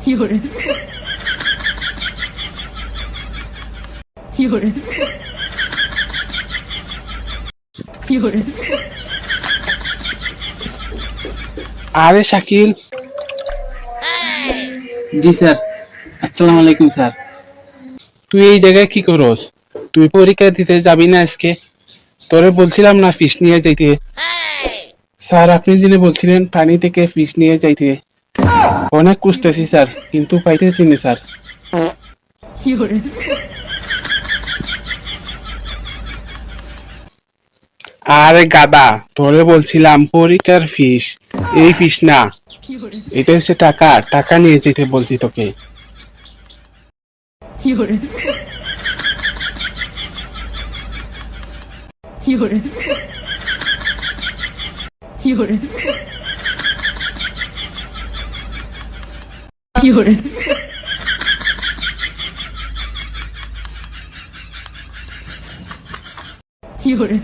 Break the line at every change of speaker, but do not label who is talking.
有人，有人，有人，
আরে শাকিল।
জি স্যার, আসসালামু আলাইকুম স্যার।
তুই এই জায়গায় কি করস? তুই পরীক্ষা দিতে যাবি না আজকে? তোরে বলছিলাম না ফিশ নিয়ে যাইতে। স্যার আপনি যিনি বলছিলেন পানি থেকে ফিশ নিয়ে যাইতে, অনেক খুঁজতেছি স্যার কিন্তু পাইতেছি না স্যার।
有人，
আরে গাদা, তোরে বলছিলাম পরীক্ষার ফিস, এই ফিস না,
有人，
এটা হচ্ছে টাকা, টাকা নিয়ে যেতে বলছি তোকে।
有人，有人，有人，有人， 有人。